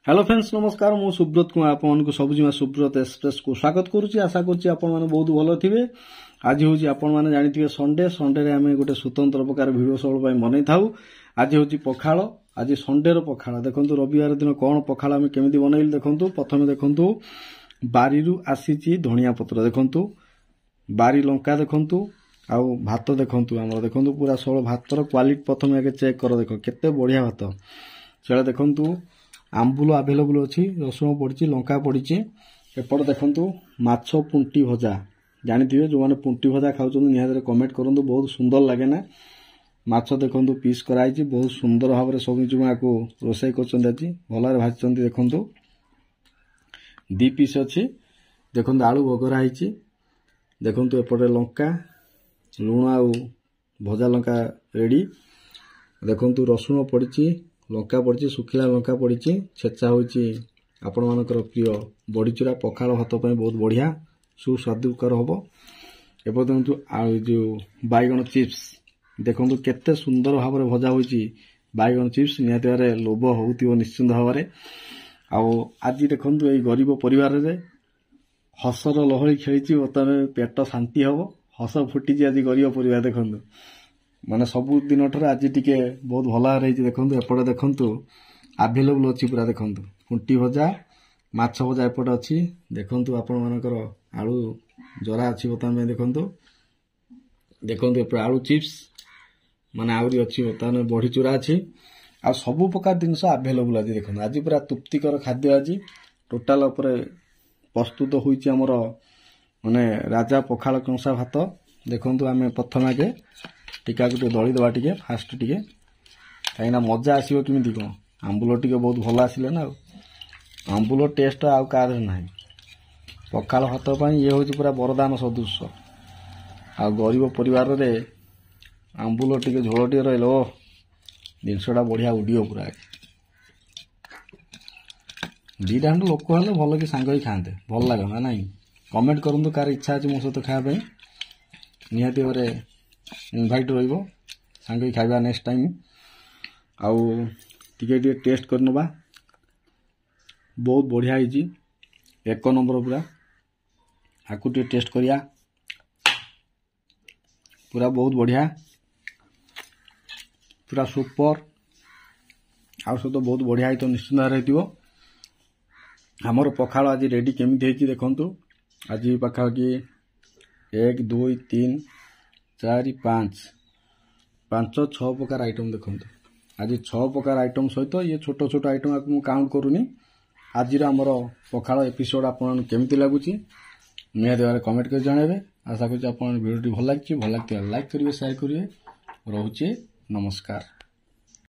Hello friends नमस्कार मु सुब्रत कुमार आपको सबुजिमा सुब्रत एक्सप्रेस को स्वागत करुच्ची आशा करुच्ची आपण मैंने बहुत भल थे। आज हूँ आपण मैंने जानी संडे संडे आम गोटे स्वतंत्र प्रकार भिड सब मन था। आज हूँ पखाड़ आज संडे पखाड़ देखो रविवार दिन कौन पखाड़ आम केमी बनइल देखु प्रथम देखु बारी आसी धनिया पत्र देखु बारी लंका देखु आउ भात देखु आम देखु पूरा सब भातर क्वालिटी प्रथम आगे चेक कर देख केते बढ़िया भात से देखु आंबुल आभेलेबल अच्छी रसुण पड़ी लंका पड़ी एपट देखु माछ पुंटी भजा जानी जो मैंने पुंटी भजा खाऊँ निहार कमेंट करूँ बहुत सुंदर लगे ना माछ देखु पीस कराई बहुत सुंदर भाव में सब को रोसई कर भल भाजी देखु दी पीस अच्छी देखु आलू बगरा देखु एपटे लंका लुण आ भजा लंका रेडी देखु रसुण पड़ी लंका पड़ी सुखिला लंका पड़ी छेचा होची आपण मानकर प्रिय बड़ीचूरा पखाड़ भात बहुत बढ़िया सुस्वादुकर हम एपटे देखु जो बैगन चिप्स देखु केते सुंदर भाव में भजा होची बैगन चिप्स निहाती भाव लोभ हो निश्चिंत भाव में आज देखु ये गरीब परिवार रे हसर लहरी खेली बर्तमान पेट शांति हम हस फुटी आज गरीब परिवार देखु माने सबु दिन ठार आज टिके बहुत भल रही देखु एपटे देखु आभेलेबल अच्छी पूरा देखु पुंटी भजा माछ भजा एपटे अच्छी देखु आपण मानकर आलू जरा अच्छी बर्तमान देखु देखु आलू चिप्स माने आहरी अच्छी बर्तमान बड़ी चूरा अच्छी आ सबु प्रकार जिनस आभेलेबल आज देखु आज पूरा तृप्तिकर खाद्य आज टोटाल प्रस्तुत होईची हमर माने राजा पखाड़ कंसा भात देखु आम प्रथम आगे टीका को दली दबा टे फास्ट टे कहीं मजा आसो केमी कौन आंबुल टे बहुत भल आसिले ना आंबुल टेस्ट आउ कार ना पखाड़ भात ये हूँ पूरा वरदान सदृश आ गरीब परिवार रे आंबुल टे झोल टे रही जिनसा बढ़िया उड़ो पूरा दीटा खंड लोक हेल्ले भल कि सांग ही खाते भल लगे ना कमेंट करूँ कार इच्छा अच्छे मो सहित खायापी निहाती भाव इनभाइट रंग ही खाइबा नेक्स्ट टाइम आउ टे टेस्ट करनबा बहुत बढ़िया होइची एक नंबर पूरा आकु टे टेस्ट करिया पूरा बहुत बढ़िया पूरा सुपर आउ सब तो बहुत बढ़िया तो निश्चिंत रही आमर पखाड़ आज रेडी केमी देखु आज पाखापाखि 1 2 3 4 5 6 प्रकार आइटम देखु आज 6 प्रकार आइटम सहित ये छोट छोट आइटम आपको काउंट करूनी आज आमर पखाड़ एपिसोड आपन केमती लगुच निहाती भाव कमेंट कर जनइबे आशा करूँ भिडियो भल लगी लाइक करेंगे शेयर करेंगे रोचे नमस्कार।